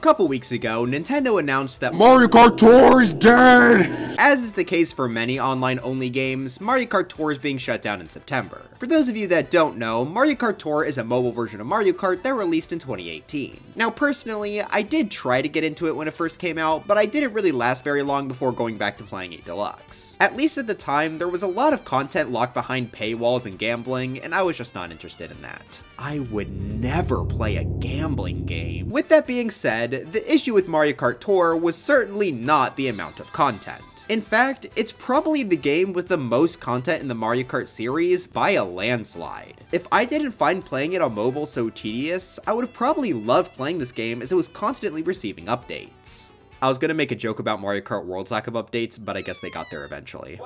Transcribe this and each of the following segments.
couple weeks ago, Nintendo announced that Mario Kart Tour is dead! As is the case for many online-only games, Mario Kart Tour is being shut down in September. For those of you that don't know, Mario Kart Tour is a mobile version of Mario Kart that released in 2018. Now personally, I did try to get into it when it first came out, but I didn't really last very long before going back to playing 8 Deluxe. At least at the time, there was a lot of content locked behind paywalls and gambling, and I was just not interested in that. I would never play a gambling game. With that being said, the issue with Mario Kart Tour was certainly not the amount of content. In fact, it's probably the game with the most content in the Mario Kart series by a landslide. If I didn't find playing it on mobile so tedious, I would have probably loved playing this game as it was constantly receiving updates. I was gonna make a joke about Mario Kart World's lack of updates, but I guess they got there eventually.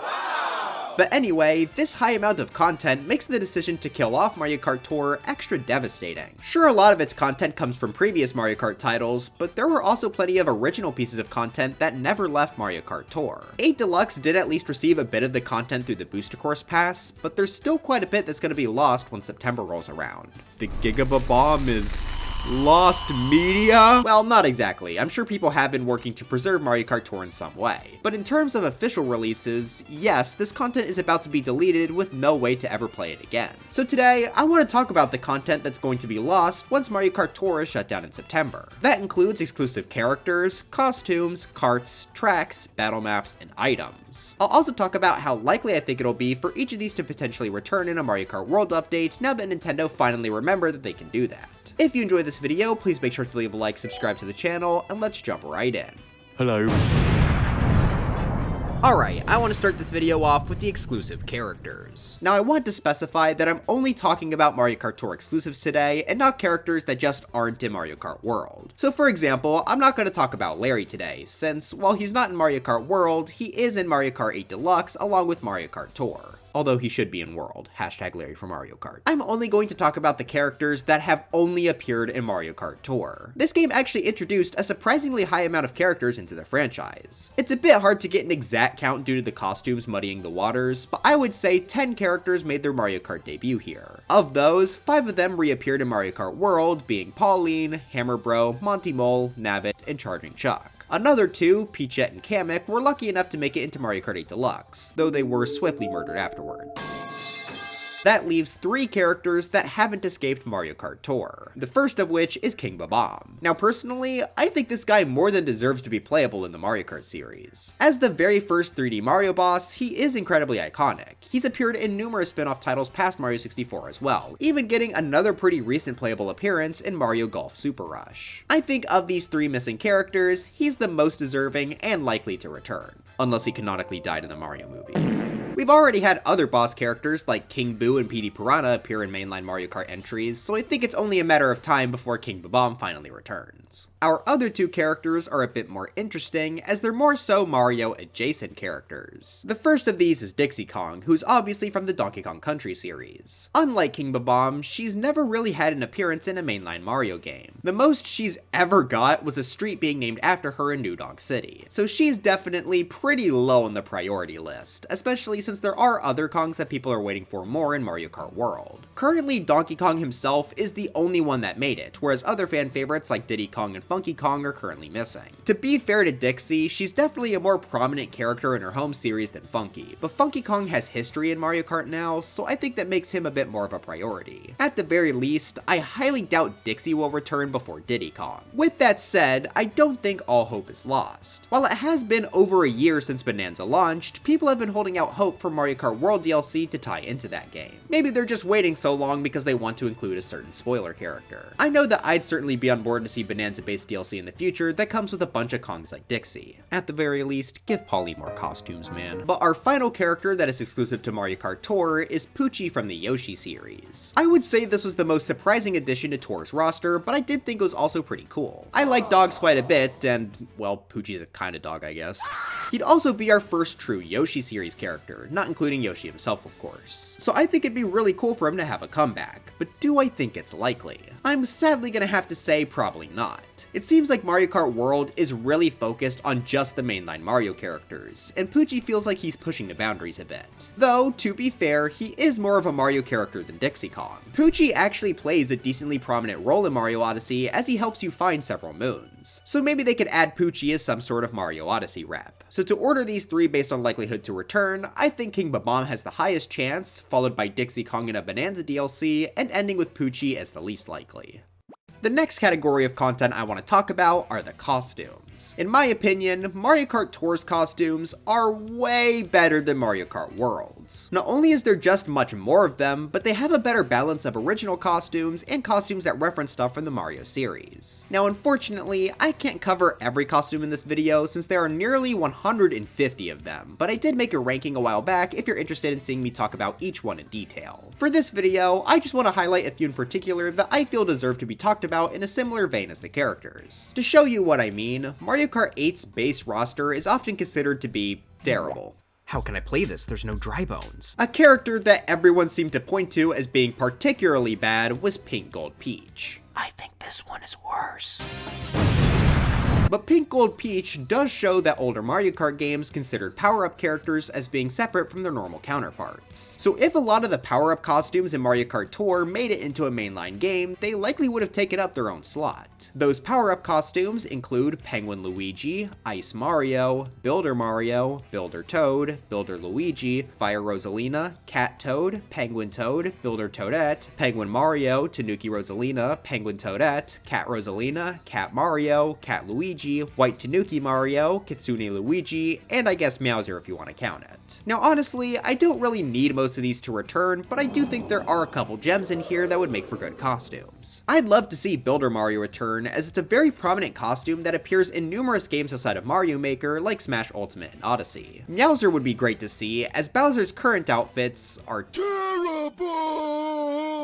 But anyway, this high amount of content makes the decision to kill off Mario Kart Tour extra devastating. Sure, a lot of its content comes from previous Mario Kart titles, but there were also plenty of original pieces of content that never left Mario Kart Tour. 8 Deluxe did at least receive a bit of the content through the Booster Course Pass, but there's still quite a bit that's going to be lost when September rolls around. The Gigaba Bomb is lost media? Well, not exactly. I'm sure people have been working to preserve Mario Kart Tour in some way. But in terms of official releases, yes, this content is about to be deleted with no way to ever play it again. So today, I want to talk about the content that's going to be lost once Mario Kart Tour is shut down in September. That includes exclusive characters, costumes, carts, tracks, battle maps, and items. I'll also talk about how likely I think it'll be for each of these to potentially return in a Mario Kart World update now that Nintendo finally remembered that they can do that. If you enjoyed this video, please make sure to leave a like, subscribe to the channel, and let's jump right in. Hello. Alright, I want to start this video off with the exclusive characters. Now I want to specify that I'm only talking about Mario Kart Tour exclusives today, and not characters that just aren't in Mario Kart World. So for example, I'm not going to talk about Larry today, since while he's not in Mario Kart World, he is in Mario Kart 8 Deluxe along with Mario Kart Tour. Although he should be in World. Hashtag Larry for Mario Kart. I'm only going to talk about the characters that have only appeared in Mario Kart Tour. This game actually introduced a surprisingly high amount of characters into the franchise. It's a bit hard to get an exact count due to the costumes muddying the waters, but I would say 10 characters made their Mario Kart debut here. Of those, 5 of them reappeared in Mario Kart World, being Pauline, Hammer Bro, Monty Mole, Nabbit, and Charging Chuck. Another 2, Peachette and Kamek, were lucky enough to make it into Mario Kart 8 Deluxe, though they were swiftly murdered afterwards. That leaves 3 characters that haven't escaped Mario Kart Tour, the first of which is King Bob-omb. Now personally, I think this guy more than deserves to be playable in the Mario Kart series. As the very first 3D Mario boss, he is incredibly iconic. He's appeared in numerous spin-off titles past Mario 64 as well, even getting another pretty recent playable appearance in Mario Golf Super Rush. I think of these 3 missing characters, he's the most deserving and likely to return, unless he canonically died in the Mario movie. We've already had other boss characters like King Boo and Petey Piranha appear in mainline Mario Kart entries, so I think it's only a matter of time before King Bob-omb finally returns. Our other 2 characters are a bit more interesting, as they're more so Mario adjacent characters. The first of these is Dixie Kong, who's obviously from the Donkey Kong Country series. Unlike King Bob-omb, she's never really had an appearance in a mainline Mario game. The most she's ever got was a street being named after her in New Donk City, so she's definitely pretty low on the priority list, especially since there are other Kongs that people are waiting for more in Mario Kart World. Currently, Donkey Kong himself is the only one that made it, whereas other fan favorites like Diddy Kong and Funky Kong are currently missing. To be fair to Dixie, she's definitely a more prominent character in her home series than Funky, but Funky Kong has history in Mario Kart now, so I think that makes him a bit more of a priority. At the very least, I highly doubt Dixie will return before Diddy Kong. With that said, I don't think all hope is lost. While it has been over a year since Bonanza launched, people have been holding out hope for Mario Kart World DLC to tie into that game. Maybe they're just waiting so long because they want to include a certain spoiler character. I know that I'd certainly be on board to see Bonanza-based DLC in the future that comes with a bunch of Kongs like Dixie. At the very least, give Paulie more costumes, man. But our final character that is exclusive to Mario Kart Tour is Poochie from the Yoshi series. I would say this was the most surprising addition to Tour's roster, but I did think it was also pretty cool. I like dogs quite a bit, and, well, Poochie's a kind of dog, I guess. He'd also be our first true Yoshi series character, not including Yoshi himself, of course. So I think it'd be really cool for him to have a comeback, but do I think it's likely? I'm sadly gonna have to say probably not. It seems like Mario Kart World is really focused on just the mainline Mario characters, and Poochie feels like he's pushing the boundaries a bit. Though, to be fair, he is more of a Mario character than Dixie Kong. Poochie actually plays a decently prominent role in Mario Odyssey as he helps you find several moons. costumes. So maybe they could add Poochie as some sort of Mario Odyssey rep. So to order these three based on likelihood to return, I think King Bob-omb has the highest chance, followed by Dixie Kong in a Bonanza DLC, and ending with Poochie as the least likely. The next category of content I want to talk about are the costumes. In my opinion, Mario Kart Tour's costumes are way better than Mario Kart World's. Not only is there just much more of them, but they have a better balance of original costumes and costumes that reference stuff from the Mario series. Now unfortunately, I can't cover every costume in this video since there are nearly 150 of them, but I did make a ranking a while back if you're interested in seeing me talk about each one in detail. For this video, I just want to highlight a few in particular that I feel deserve to be talked about in a similar vein as the characters. To show you what I mean, Mario Kart 8's base roster is often considered to be terrible. How can I play this? There's no dry bones. A character that everyone seemed to point to as being particularly bad was Pink Gold Peach. I think this one is worse. But Pink Gold Peach does show that older Mario Kart games considered power-up characters as being separate from their normal counterparts. So if a lot of the power-up costumes in Mario Kart Tour made it into a mainline game, they likely would have taken up their own slot. Those power-up costumes include Penguin Luigi, Ice Mario, Builder Mario, Builder Toad, Builder Luigi, Fire Rosalina, Cat Toad, Penguin Toad, Builder Toadette, Penguin Mario, Tanuki Rosalina, Penguin Toadette, Cat Rosalina, Cat Mario, Cat Luigi, White Tanuki Mario, Kitsune Luigi, and I guess Meowser if you want to count it. Now honestly, I don't really need most of these to return, but I do think there are a couple gems in here that would make for good costumes. I'd love to see Builder Mario return, as it's a very prominent costume that appears in numerous games outside of Mario Maker like Smash Ultimate and Odyssey. Meowser would be great to see, as Bowser's current outfits are terrible!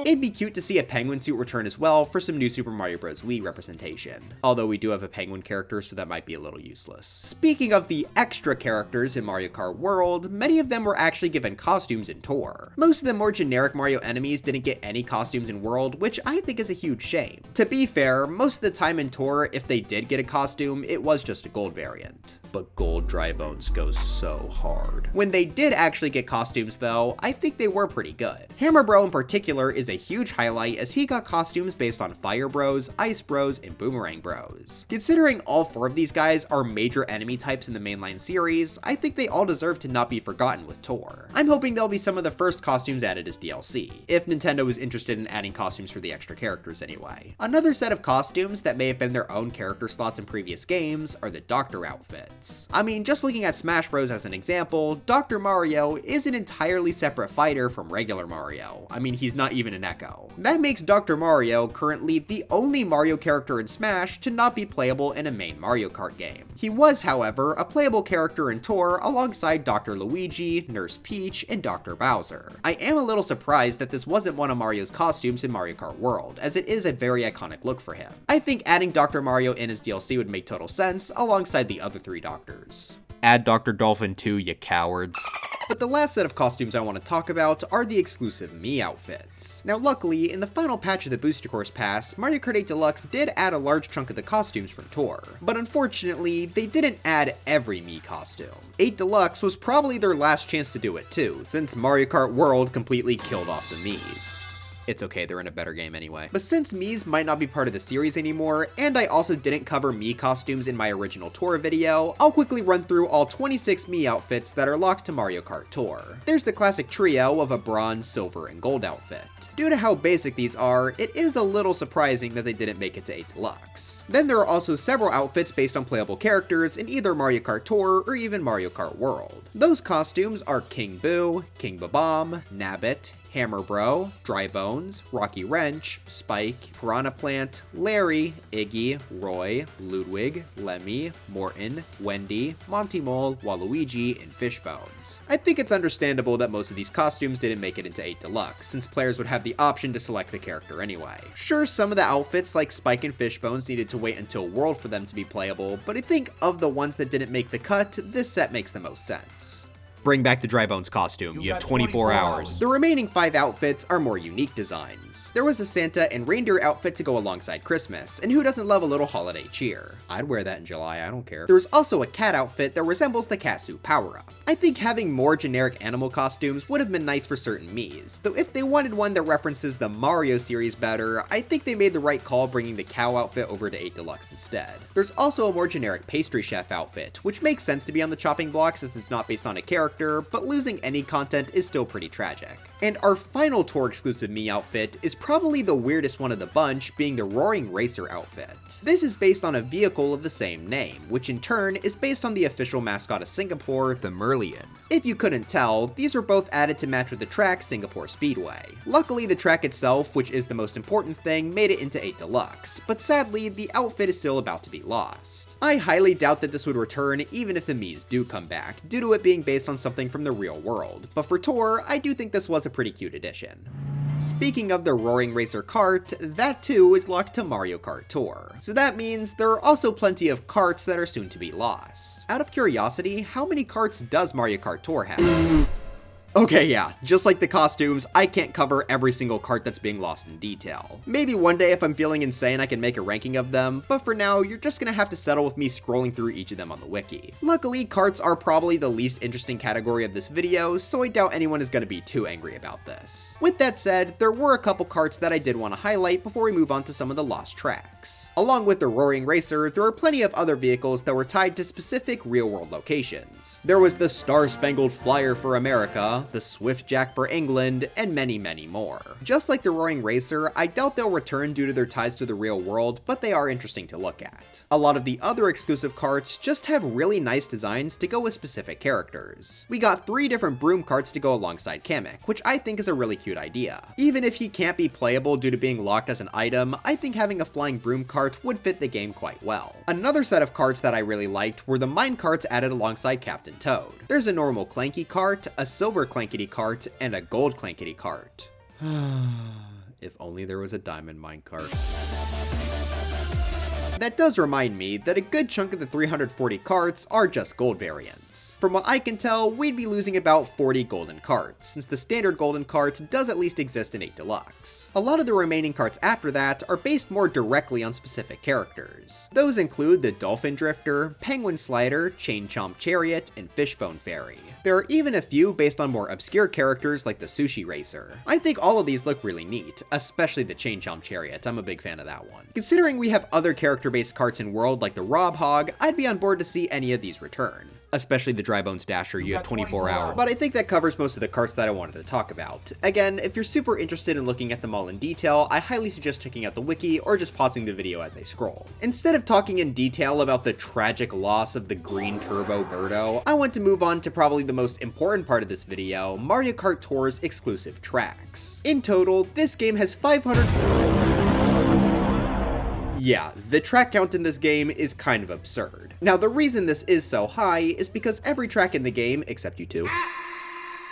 It'd be cute to see a penguin suit return as well for some new Super Mario Bros. Wii representation. Although we do have a penguin character, so that might be a little useless. Speaking of the extra characters in Mario Kart World, many of them were actually given costumes in Tour. Most of the more generic Mario enemies didn't get any costumes in World, which I think is a huge shame. To be fair, most of the time in Tour, if they did get a costume, it was just a gold variant. But gold dry bones goes so hard. When they did actually get costumes though, I think they were pretty good. Hammer Bro in particular is a huge highlight as he got costumes based on Fire Bros, Ice Bros, and Boomerang Bros. Considering all four of these guys are major enemy types in the mainline series, I think they all deserve to not be forgotten with Tour. I'm hoping they'll be some of the first costumes added as DLC, if Nintendo is interested in adding costumes for the extra characters anyway. Another set of costumes that may have been their own character slots in previous games are the Doctor outfits. I mean, just looking at Smash Bros as an example, Dr. Mario is an entirely separate fighter from regular Mario. I mean, he's not even an Echo. That makes Dr. Mario currently the only Mario character in Smash to not be playable in a main Mario Kart game. He was, however, a playable character in Tour alongside Dr. Luigi, Nurse Peach, and Dr. Bowser. I am a little surprised that this wasn't one of Mario's costumes in Mario Kart World, as it is a very iconic look for him. I think adding Dr. Mario in as DLC would make total sense, alongside the other three Doctors. Add Dr. Dolphin too, you cowards. But the last set of costumes I want to talk about are the exclusive Mii outfits. Now luckily, in the final patch of the Booster Course Pass, Mario Kart 8 Deluxe did add a large chunk of the costumes from Tour. But unfortunately, they didn't add every Mii costume. 8 Deluxe was probably their last chance to do it too, since Mario Kart World completely killed off the Miis. It's okay, they're in a better game anyway. But since Miis might not be part of the series anymore, and I also didn't cover Mii costumes in my original Tour video, I'll quickly run through all 26 Mii outfits that are locked to Mario Kart Tour. There's the classic trio of a bronze, silver, and gold outfit. Due to how basic these are, it is a little surprising that they didn't make it to 8 Deluxe. Then there are also several outfits based on playable characters in either Mario Kart Tour or even Mario Kart World. Those costumes are King Boo, King Bob-omb, Nabbit, Hammer Bro, Dry Bones, Rocky Wrench, Spike, Piranha Plant, Larry, Iggy, Roy, Ludwig, Lemmy, Morton, Wendy, Monty Mole, Waluigi, and Fishbones. I think it's understandable that most of these costumes didn't make it into 8 Deluxe, since players would have the option to select the character anyway. Sure, some of the outfits like Spike and Fishbones needed to wait until World for them to be playable, but I think of the ones that didn't make the cut, this set makes the most sense. Bring back the Dry Bones costume. You have 24 hours. The remaining 5 outfits are more unique designs. There was a Santa and reindeer outfit to go alongside Christmas, and who doesn't love a little holiday cheer? I'd wear that in July, I don't care. There was also a cat outfit that resembles the cat suit power-up. I think having more generic animal costumes would have been nice for certain Miis, though if they wanted one that references the Mario series better, I think they made the right call bringing the cow outfit over to 8 Deluxe instead. There's also a more generic pastry chef outfit, which makes sense to be on the chopping block since it's not based on a character, but losing any content is still pretty tragic. And our final tour exclusive Mii outfit is probably the weirdest one of the bunch, being the Roaring Racer outfit. This is based on a vehicle of the same name, which in turn is based on the official mascot of Singapore, the Merlion. If you couldn't tell, these are both added to match with the track Singapore Speedway. Luckily, the track itself, which is the most important thing, made it into 8 Deluxe, but sadly, the outfit is still about to be lost. I highly doubt that this would return even if the Miis do come back, due to it being based on something from the real world, but for Tour, I do think this was a pretty cute addition. Speaking of the Roaring Racer kart, that too is locked to Mario Kart Tour. So that means there are also plenty of karts that are soon to be lost. Out of curiosity, how many karts does Mario Kart Tour have? Okay, yeah, just like the costumes, I can't cover every single kart that's being lost in detail. Maybe one day if I'm feeling insane I can make a ranking of them, but for now, you're just gonna have to settle with me scrolling through each of them on the wiki. Luckily, karts are probably the least interesting category of this video, so I doubt anyone is gonna be too angry about this. With that said, there were a couple karts that I did want to highlight before we move on to some of the lost tracks. Along with the Roaring Racer, there are plenty of other vehicles that were tied to specific real-world locations. There was the Star-Spangled Flyer for America, the Swift Jack for England, and many, many more. Just like the Roaring Racer, I doubt they'll return due to their ties to the real world, but they are interesting to look at. A lot of the other exclusive karts just have really nice designs to go with specific characters. We got 3 different broom karts to go alongside Kamek, which I think is a really cute idea. Even if he can't be playable due to being locked as an item, I think having a flying broom kart would fit the game quite well. Another set of karts that I really liked were the mine karts added alongside Captain Toad. There's a normal Clanky kart, a silver Clankety cart, and a gold Clankety cart. If only there was a diamond mine cart. That does remind me that a good chunk of the 340 carts are just gold variants. From what I can tell, we'd be losing about 40 golden carts, since the standard golden cart does at least exist in 8 Deluxe. A lot of the remaining carts after that are based more directly on specific characters. Those include the Dolphin Drifter, Penguin Slider, Chain Chomp Chariot, and Fishbone Fairy. There are even a few based on more obscure characters like the Sushi Racer. I think all of these look really neat, especially the Chain Chomp Chariot, I'm a big fan of that one. Considering we have other character-based carts in World like the Rob Hog, I'd be on board to see any of these return. Especially the Dry Bones Dasher, you have 24 hours. But I think that covers most of the carts that I wanted to talk about. Again, if you're super interested in looking at them all in detail, I highly suggest checking out the wiki or just pausing the video as I scroll. Instead of talking in detail about the tragic loss of the green Turbo Birdo, I want to move on to probably the most important part of this video, Mario Kart Tour's exclusive tracks. In total, this game has 500... Yeah, the track count in this game is kind of absurd. Now, the reason this is so high is because every track in the game, except you two,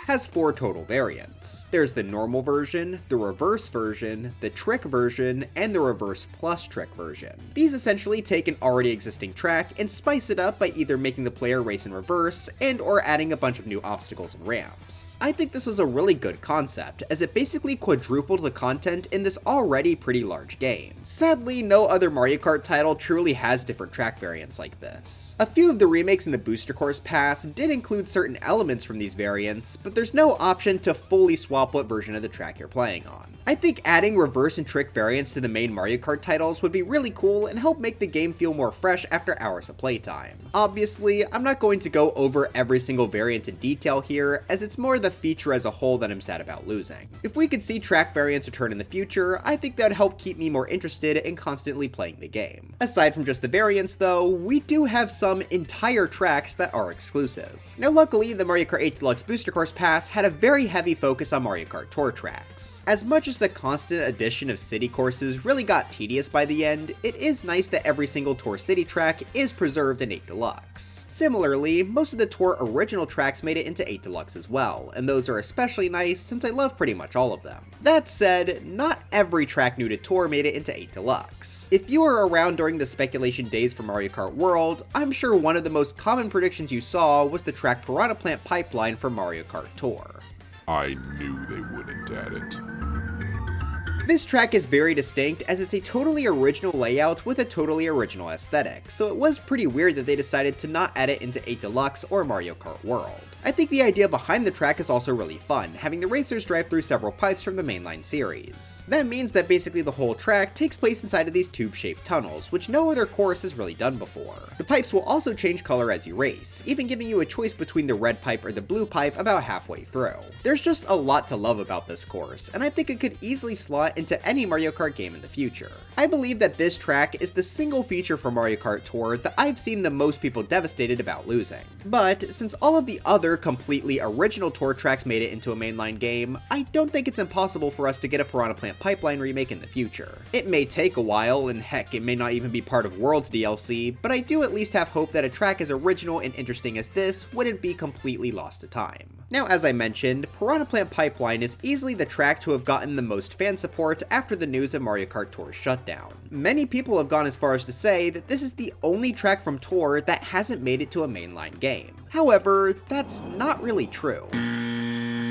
has 4 total variants. There's the normal version, the reverse version, the trick version, and the reverse plus trick version. These essentially take an already existing track and spice it up by either making the player race in reverse and or adding a bunch of new obstacles and ramps. I think this was a really good concept, as it basically quadrupled the content in this already pretty large game. Sadly, no other Mario Kart title truly has different track variants like this. A few of the remakes in the Booster Course Pass did include certain elements from these variants, but there's no option to fully swap what version of the track you're playing on. I think adding reverse and trick variants to the main Mario Kart titles would be really cool and help make the game feel more fresh after hours of playtime. Obviously, I'm not going to go over every single variant in detail here, as it's more the feature as a whole that I'm sad about losing. If we could see track variants return in the future, I think that would help keep me more interested in constantly playing the game. Aside from just the variants though, we do have some entire tracks that are exclusive. Now luckily, the Mario Kart 8 Deluxe Booster Course Pack past had a very heavy focus on Mario Kart Tour tracks. As much as the constant addition of city courses really got tedious by the end, it is nice that every single Tour City track is preserved in 8 Deluxe. Similarly, most of the Tour original tracks made it into 8 Deluxe as well, and those are especially nice since I love pretty much all of them. That said, not every track new to Tour made it into 8 Deluxe. If you were around during the speculation days for Mario Kart World, I'm sure one of the most common predictions you saw was the track Piranha Plant Pipeline for Mario Kart Tour. I knew they wouldn't add it. This track is very distinct as it's a totally original layout with a totally original aesthetic, so it was pretty weird that they decided to not add it into 8 Deluxe or Mario Kart World. I think the idea behind the track is also really fun, having the racers drive through several pipes from the mainline series. That means that basically the whole track takes place inside of these tube-shaped tunnels, which no other course has really done before. The pipes will also change color as you race, even giving you a choice between the red pipe or the blue pipe about halfway through. There's just a lot to love about this course, and I think it could easily slot into any Mario Kart game in the future. I believe that this track is the single feature for Mario Kart Tour that I've seen the most people devastated about losing. But since all of the other completely original Tour tracks made it into a mainline game, I don't think it's impossible for us to get a Piranha Plant Pipeline remake in the future. It may take a while, and heck, it may not even be part of World's DLC, but I do at least have hope that a track as original and interesting as this wouldn't be completely lost to time. Now, as I mentioned, Piranha Plant Pipeline is easily the track to have gotten the most fan support after the news of Mario Kart Tour's shutdown. Many people have gone as far as to say that this is the only track from Tour that hasn't made it to a mainline game. However, that's not really true.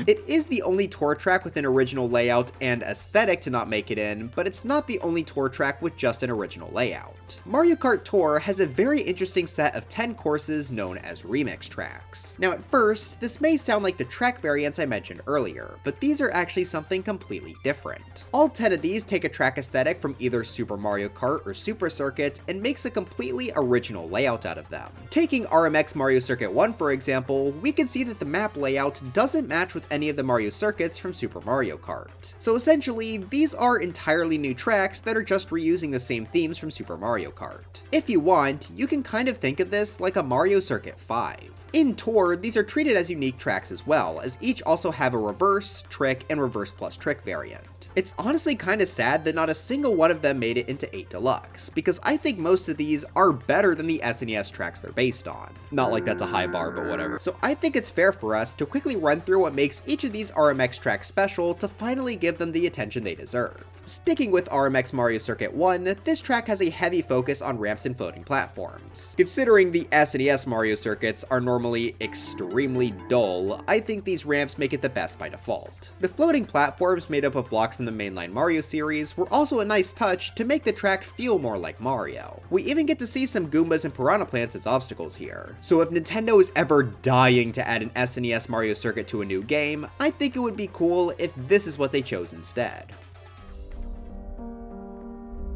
It is the only Tour track with an original layout and aesthetic to not make it in, but it's not the only Tour track with just an original layout. Mario Kart Tour has a very interesting set of 10 courses known as remix tracks. Now at first, this may sound like the track variants I mentioned earlier, but these are actually something completely different. All 10 of these take a track aesthetic from either Super Mario Kart or Super Circuit and makes a completely original layout out of them. Taking RMX Mario Circuit 1 for example, we can see that the map layout doesn't match with any of the Mario circuits from Super Mario Kart. So essentially, these are entirely new tracks that are just reusing the same themes from Super Mario Kart. If you want, you can kind of think of this like a Mario Circuit 5. In Tour, these are treated as unique tracks as well, as each also have a reverse, trick, and reverse plus trick variant. It's honestly kinda sad that not a single one of them made it into 8 Deluxe, because I think most of these are better than the SNES tracks they're based on. Not like that's a high bar, but whatever. So I think it's fair for us to quickly run through what makes each of these RMX tracks special to finally give them the attention they deserve. Sticking with RMX Mario Circuit 1, this track has a heavy focus on ramps and floating platforms. Considering the SNES Mario circuits are normally extremely dull, I think these ramps make it the best by default. The floating platforms made up of blocks from the mainline Mario series were also a nice touch to make the track feel more like Mario. We even get to see some Goombas and Piranha Plants as obstacles here. So if Nintendo is ever dying to add an SNES Mario circuit to a new game, I think it would be cool if this is what they chose instead.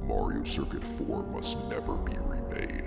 Mario Circuit 4 must never be remade.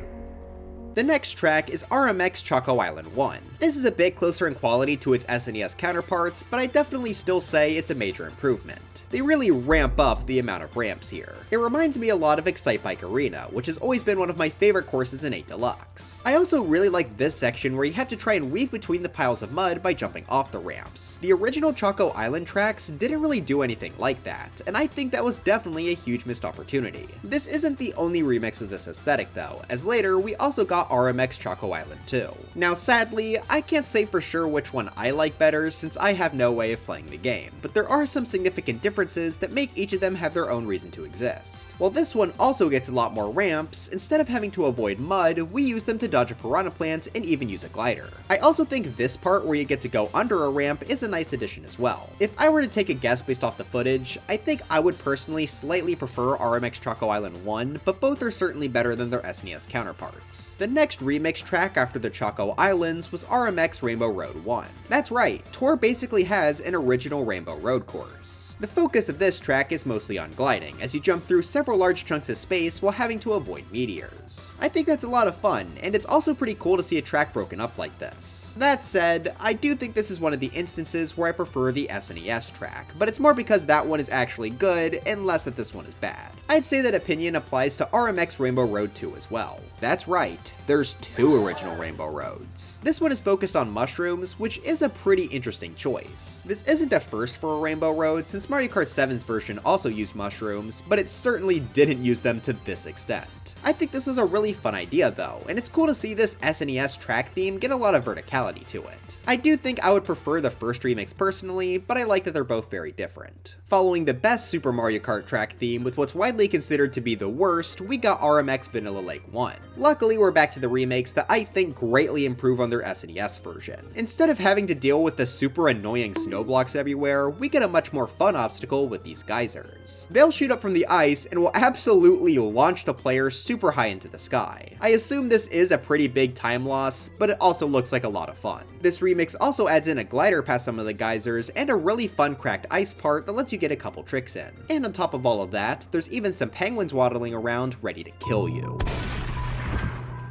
The next track is RMX Choco Island 1. This is a bit closer in quality to its SNES counterparts, but I definitely still say it's a major improvement. They really ramp up the amount of ramps here. It reminds me a lot of Excitebike Arena, which has always been one of my favorite courses in 8 Deluxe. I also really like this section where you have to try and weave between the piles of mud by jumping off the ramps. The original Choco Island tracks didn't really do anything like that, and I think that was definitely a huge missed opportunity. This isn't the only remix with this aesthetic though, as later we also got RMX Choco Island 2. Now sadly, I can't say for sure which one I like better since I have no way of playing the game, but there are some significant differences that make each of them have their own reason to exist. While this one also gets a lot more ramps, instead of having to avoid mud, we use them to dodge a Piranha Plant and even use a glider. I also think this part where you get to go under a ramp is a nice addition as well. If I were to take a guess based off the footage, I think I would personally slightly prefer RMX Choco Island 1, but both are certainly better than their SNES counterparts. The next remix track after the Choco Islands was RMX Rainbow Road 1. That's right, Tour basically has an original Rainbow Road course. The focus of this track is mostly on gliding, as you jump through several large chunks of space while having to avoid meteors. I think that's a lot of fun, and it's also pretty cool to see a track broken up like this. That said, I do think this is one of the instances where I prefer the SNES track, but it's more because that one is actually good and less that this one is bad. I'd say that opinion applies to RMX Rainbow Road 2 as well. That's right, there's 2 original Rainbow Roads. This one is focused on mushrooms, which is a pretty interesting choice. This isn't a first for a Rainbow Road since Mario Kart 7's version also used mushrooms, but it certainly didn't use them to this extent. I think this was a really fun idea though, and it's cool to see this SNES track theme get a lot of verticality to it. I do think I would prefer the first remix personally, but I like that they're both very different. Following the best Super Mario Kart track theme with what's widely considered to be the worst, we got RMX Vanilla Lake 1. Luckily, we're back to the remakes that I think greatly improve on their SNES version. Instead of having to deal with the super annoying snow blocks everywhere, we get a much more fun obstacle with these geysers. They'll shoot up from the ice and will absolutely launch the player super high into the sky. I assume this is a pretty big time loss, but it also looks like a lot of fun. This remix also adds in a glider past some of the geysers and a really fun cracked ice part that lets you get a couple tricks in. And on top of all of that, there's even some penguins waddling around ready to kill you.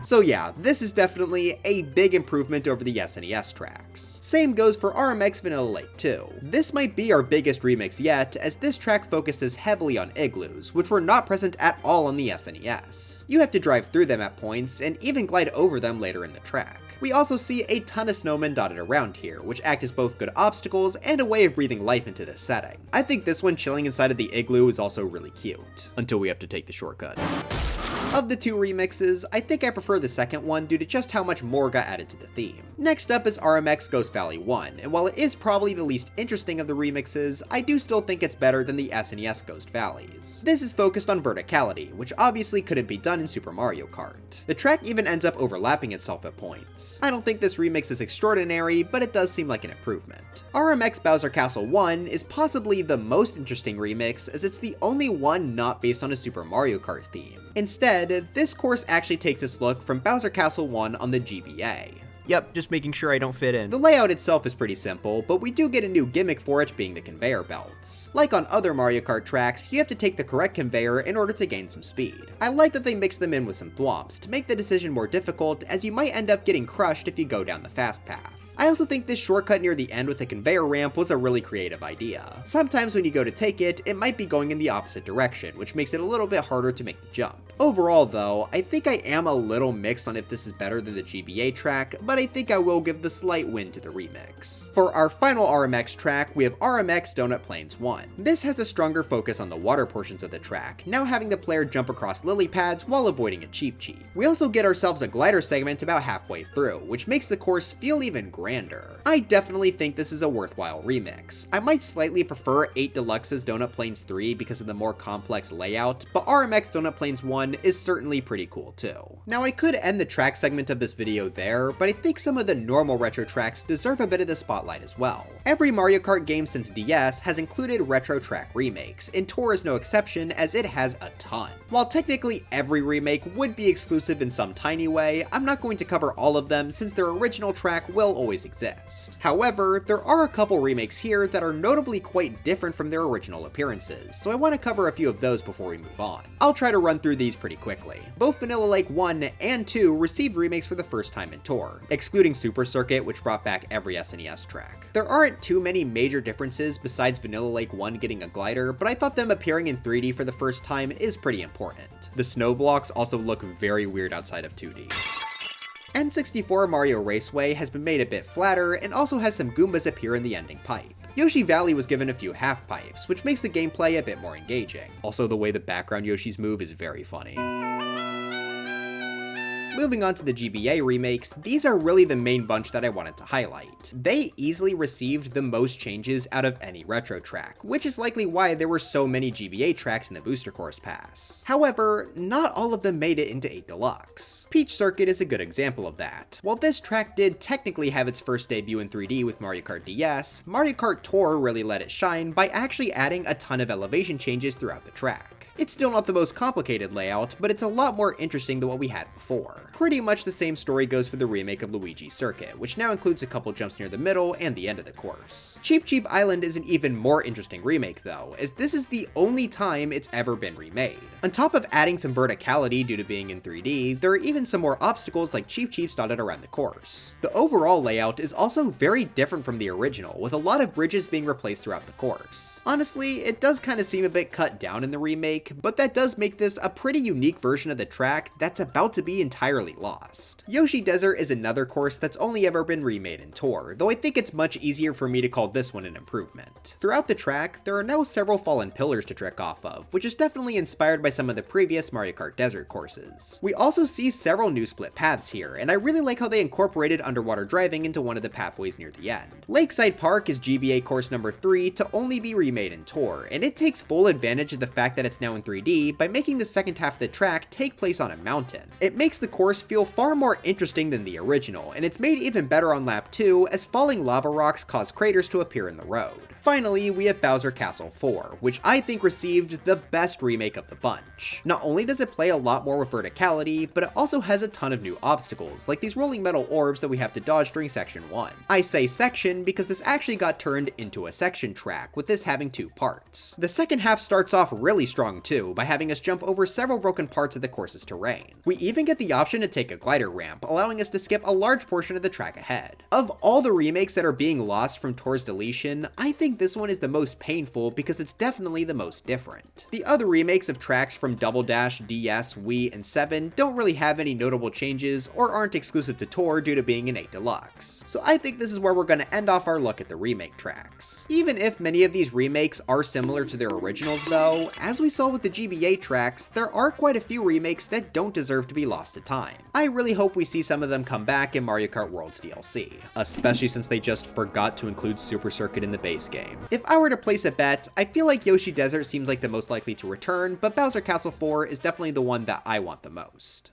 So yeah, this is definitely a big improvement over the SNES tracks. Same goes for RMX Vanilla Lake 2. This might be our biggest remix yet, as this track focuses heavily on igloos, which were not present at all on the SNES. You have to drive through them at points, and even glide over them later in the track. We also see a ton of snowmen dotted around here, which act as both good obstacles and a way of breathing life into this setting. I think this one chilling inside of the igloo is also really cute. Until we have to take the shortcut. Of the 2 remixes, I think I prefer the second one due to just how much more got added to the theme. Next up is RMX Ghost Valley 1, and while it is probably the least interesting of the remixes, I do still think it's better than the SNES Ghost Valleys. This is focused on verticality, which obviously couldn't be done in Super Mario Kart. The track even ends up overlapping itself at points. I don't think this remix is extraordinary, but it does seem like an improvement. RMX Bowser Castle 1 is possibly the most interesting remix, as it's the only one not based on a Super Mario Kart theme. Instead, this course actually takes its look from Bowser Castle 1 on the GBA. Yep, just making sure I don't fit in. The layout itself is pretty simple, but we do get a new gimmick for it being the conveyor belts. Like on other Mario Kart tracks, you have to take the correct conveyor in order to gain some speed. I like that they mix them in with some thwomps to make the decision more difficult, as you might end up getting crushed if you go down the fast path. I also think this shortcut near the end with the conveyor ramp was a really creative idea. Sometimes when you go to take it, it might be going in the opposite direction, which makes it a little bit harder to make the jump. Overall though, I think I am a little mixed on if this is better than the GBA track, but I think I will give the slight win to the remix. For our final RMX track, we have RMX Donut Plains 1. This has a stronger focus on the water portions of the track, now having the player jump across lily pads while avoiding a Cheep Cheep. We also get ourselves a glider segment about halfway through, which makes the course feel even grander. I definitely think this is a worthwhile remix. I might slightly prefer 8 Deluxe's Donut Plains 3 because of the more complex layout, but RMX Donut Plains 1 is certainly pretty cool too. Now I could end the track segment of this video there, but I think some of the normal retro tracks deserve a bit of the spotlight as well. Every Mario Kart game since DS has included retro track remakes, and Tour is no exception as it has a ton. While technically every remake would be exclusive in some tiny way, I'm not going to cover all of them since their original track will always exist. However, there are a couple remakes here that are notably quite different from their original appearances, so I want to cover a few of those before we move on. I'll try to run through these pretty quickly. Both Vanilla Lake 1 and 2 received remakes for the first time in Tour, excluding Super Circuit, which brought back every SNES track. There aren't too many major differences besides Vanilla Lake 1 getting a glider, but I thought them appearing in 3D for the first time is pretty important. The snow blocks also look very weird outside of 2D. N64 Mario Raceway has been made a bit flatter and also has some Goombas appear in the ending pipe. Yoshi Valley was given a few half pipes, which makes the gameplay a bit more engaging. Also, the way the background Yoshis move is very funny. Moving on to the GBA remakes, these are really the main bunch that I wanted to highlight. They easily received the most changes out of any retro track, which is likely why there were so many GBA tracks in the Booster Course Pass. However, not all of them made it into 8 Deluxe. Peach Circuit is a good example of that. While this track did technically have its first debut in 3D with Mario Kart DS, Mario Kart Tour really let it shine by actually adding a ton of elevation changes throughout the track. It's still not the most complicated layout, but it's a lot more interesting than what we had before. Pretty much the same story goes for the remake of Luigi's Circuit, which now includes a couple jumps near the middle and the end of the course. Cheep Cheep Island is an even more interesting remake though, as this is the only time it's ever been remade. On top of adding some verticality due to being in 3D, there are even some more obstacles like Cheep Cheeps dotted around the course. The overall layout is also very different from the original, with a lot of bridges being replaced throughout the course. Honestly, it does kind of seem a bit cut down in the remake, remake, but that does make this a pretty unique version of the track that's about to be entirely lost. Yoshi Desert is another course that's only ever been remade in Tour, though I think it's much easier for me to call this one an improvement. Throughout the track, there are now several fallen pillars to trick off of, which is definitely inspired by some of the previous Mario Kart Desert courses. We also see several new split paths here, and I really like how they incorporated underwater driving into one of the pathways near the end. Lakeside Park is GBA course number 3 to only be remade in Tour, and it takes full advantage of the fact that it's now in 3D by making the second half of the track take place on a mountain. It makes the course feel far more interesting than the original, and it's made even better on lap 2 as falling lava rocks cause craters to appear in the road. Finally, we have Bowser Castle 4, which I think received the best remake of the bunch. Not only does it play a lot more with verticality, but it also has a ton of new obstacles, like these rolling metal orbs that we have to dodge during section 1. I say section because this actually got turned into a section track, with this having 2 parts. The second half starts off really strong too, by having us jump over several broken parts of the course's terrain. We even get the option to take a glider ramp, allowing us to skip a large portion of the track ahead. Of all the remakes that are being lost from Tour's deletion, I think this one is the most painful because it's definitely the most different. The other remakes of tracks from Double Dash, DS, Wii, and 7 don't really have any notable changes or aren't exclusive to Tour due to being an 8 Deluxe. So I think this is where we're going to end off our look at the remake tracks. Even if many of these remakes are similar to their originals though, as we saw with the GBA tracks, there are quite a few remakes that don't deserve to be lost to time. I really hope we see some of them come back in Mario Kart World's DLC, especially since they just forgot to include Super Circuit in the base game. If I were to place a bet, I feel like Yoshi Desert seems like the most likely to return, but Bowser Castle 4 is definitely the one that I want the most.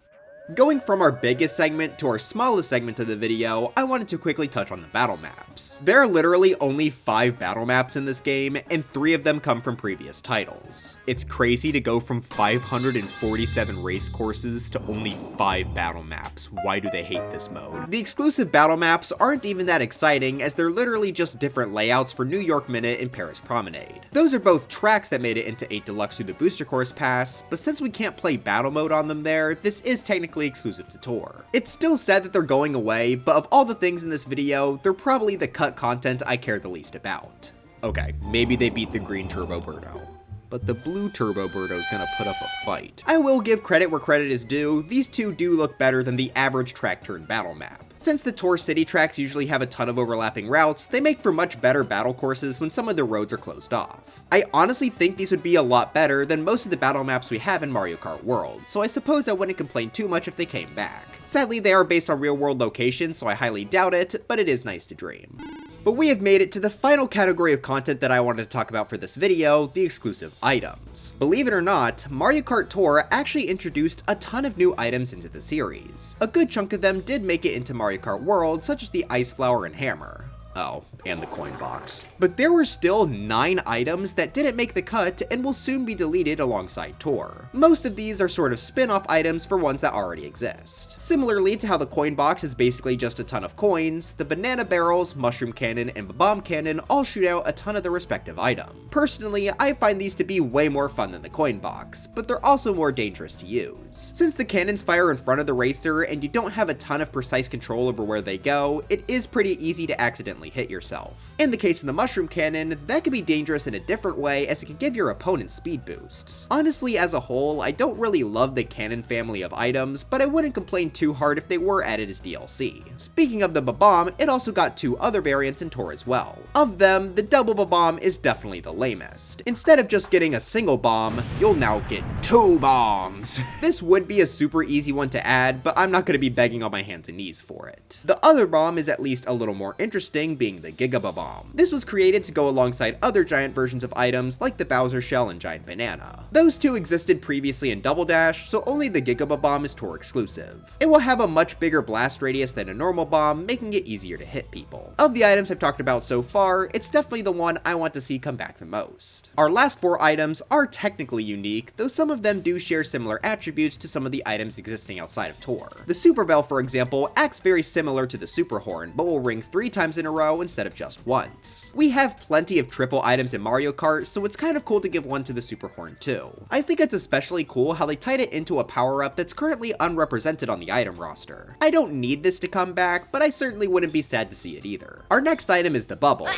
Going from our biggest segment to our smallest segment of the video, I wanted to quickly touch on the battle maps. There are literally only 5 battle maps in this game, and 3 of them come from previous titles. It's crazy to go from 547 race courses to only 5 battle maps. Why do they hate this mode? The exclusive battle maps aren't even that exciting, as they're literally just different layouts for New York Minute and Paris Promenade. Those are both tracks that made it into 8 Deluxe through the Booster Course Pass, but since we can't play battle mode on them there, this is technically exclusive to Tour. It's still sad that they're going away, but of all the things in this video, they're probably the cut content I care the least about. Okay, maybe they beat the green Turbo Birdo, but the blue Turbo Birdo's gonna put up a fight. I will give credit where credit is due, these two do look better than the average track turn battle map. Since the Tour City tracks usually have a ton of overlapping routes, they make for much better battle courses when some of the roads are closed off. I honestly think these would be a lot better than most of the battle maps we have in Mario Kart World, so I suppose I wouldn't complain too much if they came back. Sadly, they are based on real world locations, so I highly doubt it, but it is nice to dream. But we have made it to the final category of content that I wanted to talk about for this video, the exclusive items. Believe it or not, Mario Kart Tour actually introduced a ton of new items into the series. A good chunk of them did make it into Mario Kart World, such as the Ice Flower and Hammer. Oh, and the coin box. But there were still 9 items that didn't make the cut and will soon be deleted alongside Tour. Most of these are sort of spin-off items for ones that already exist. Similarly to how the coin box is basically just a ton of coins, the banana barrels, mushroom cannon, and bomb cannon all shoot out a ton of their respective item. Personally, I find these to be way more fun than the coin box, but they're also more dangerous to use. Since the cannons fire in front of the racer and you don't have a ton of precise control over where they go, it is pretty easy to accidentally hit yourself. In the case of the mushroom cannon, that can be dangerous in a different way as it can give your opponent speed boosts. Honestly, as a whole, I don't really love the cannon family of items, but I wouldn't complain too hard if they were added as DLC. Speaking of the bomb, it also got 2 other variants in Tour as well. Of them, the double bomb is definitely the lamest. Instead of just getting a single bomb, you'll now get 2 bombs. This would be a super easy one to add, but I'm not going to be begging on my hands and knees for it. The other bomb is at least a little more interesting, being the Giga Bomb. This was created to go alongside other giant versions of items like the Bowser Shell and Giant Banana. Those 2 existed previously in Double Dash, so only the Giga Bomb is Tour exclusive. It will have a much bigger blast radius than a normal bomb, making it easier to hit people. Of the items I've talked about so far, it's definitely the one I want to see come back the most. Our last 4 items are technically unique, though some of them do share similar attributes to some of the items existing outside of Tour. The Super Bell, for example, acts very similar to the Super Horn, but will ring 3 times in a row instead of just once. We have plenty of triple items in Mario Kart, so it's kind of cool to give one to the Super Horn too. I think it's especially cool how they tied it into a power-up that's currently unrepresented on the item roster. I don't need this to come back, but I certainly wouldn't be sad to see it either. Our next item is the Bubble.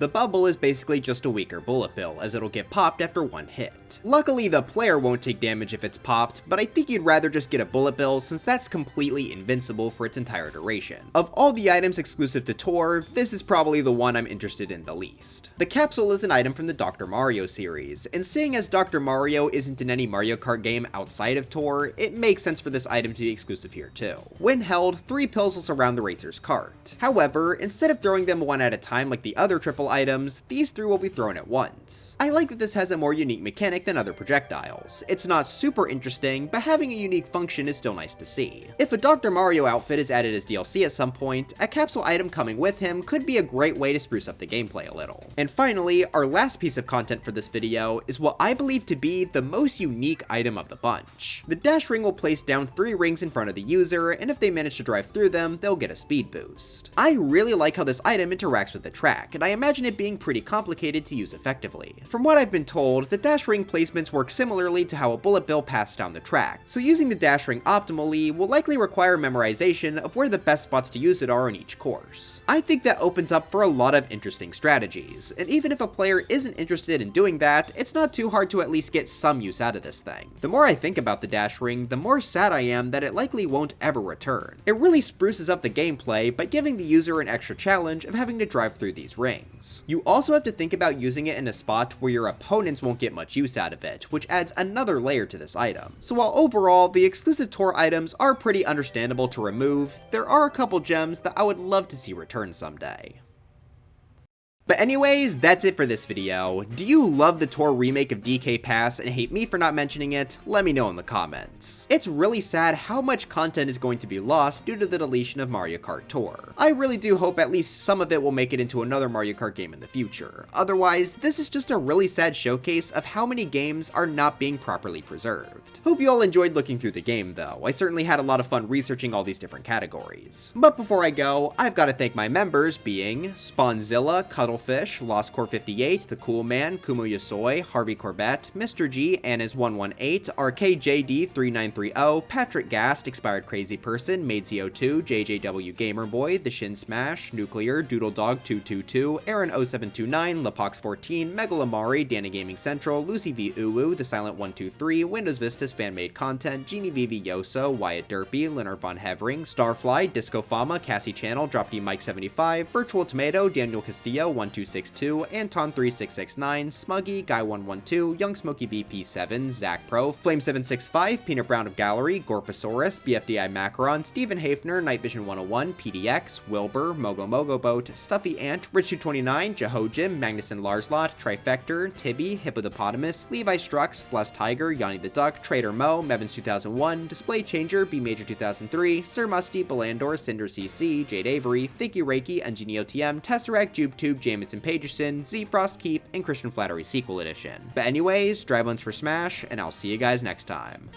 The bubble is basically just a weaker bullet bill, as it'll get popped after one hit. Luckily, the player won't take damage if it's popped, but I think you'd rather just get a bullet bill since that's completely invincible for its entire duration. Of all the items exclusive to Tour, this is probably the one I'm interested in the least. The capsule is an item from the Dr. Mario series, and seeing as Dr. Mario isn't in any Mario Kart game outside of Tour, it makes sense for this item to be exclusive here too. When held, 3 pills will surround the racer's cart. However, instead of throwing them one at a time like the other triple items, these 3 will be thrown at once. I like that this has a more unique mechanic than other projectiles. It's not super interesting, but having a unique function is still nice to see. If a Dr. Mario outfit is added as DLC at some point, a capsule item coming with him could be a great way to spruce up the gameplay a little. And finally, our last piece of content for this video is what I believe to be the most unique item of the bunch. The dash ring will place down 3 rings in front of the user, and if they manage to drive through them, they'll get a speed boost. I really like how this item interacts with the track, and I imagine it being pretty complicated to use effectively. From what I've been told, the dash ring placements work similarly to how a bullet bill passes down the track, so using the dash ring optimally will likely require memorization of where the best spots to use it are in each course. I think that opens up for a lot of interesting strategies, and even if a player isn't interested in doing that, it's not too hard to at least get some use out of this thing. The more I think about the dash ring, the more sad I am that it likely won't ever return. It really spruces up the gameplay by giving the user an extra challenge of having to drive through these rings. You also have to think about using it in a spot where your opponents won't get much use out of it, which adds another layer to this item. So while overall, the exclusive Tour items are pretty understandable to remove, there are a couple gems that I would love to see return someday. But anyways, that's it for this video. Do you love the Tour remake of DK Pass and hate me for not mentioning it? Let me know in the comments. It's really sad how much content is going to be lost due to the deletion of Mario Kart Tour. I really do hope at least some of it will make it into another Mario Kart game in the future. Otherwise, this is just a really sad showcase of how many games are not being properly preserved. Hope you all enjoyed looking through the game though. I certainly had a lot of fun researching all these different categories. But before I go, I've got to thank my members being Spawnzilla, Cuddlefish, Lost Core 58, The Cool Man, Kumo Yasoi, Harvey Corbett, Mr. G, Annis118, RKJD3930, Patrick Gast, Expired Crazy Person, Maidesy02, JJW Gamer Boy, The Shin Smash, Nuclear, Doodle Dog 222, Aaron0729, Lapox14, Megalamari, Dana Gaming Central, Lucy V Uwu, The Silent 123, Windows Vista's fan-made content, Genie Vivi Yoso, Wyatt Derpy, Leonard Von Hevering, Starfly, Disco Fama, Cassie Channel, Drop D Mike 75, Virtual Tomato, Daniel Castillo 1262, Anton 3669, Smuggy, Guy 112, Young Smoky VP7, Zach Pro, Flame 765, Peanut Brown of Gallery, Gorposaurus, BFDI Macaron, Stephen Hafner, Night Vision 101, PDX, Wilbur, Mogo Mogo Boat, Stuffy Ant, Rich229, Jehojim, Magnuson Larslot, Trifector, Tibby, Hippopotamus, Levi Strux, Blessed Tiger, Yanni the Duck, Trader Mo, Mevins 2001, Display Changer, B Major 2003, Sir Musty, Belandor, Cinder CC, Jade Avery, Thicky Reiki, Ungenio TM, Tesseract, JubeTube, Jameson Pagerson, Z Frost Keep, and Christian Flattery Sequel Edition. But anyways, drive ones for Smash, and I'll see you guys next time.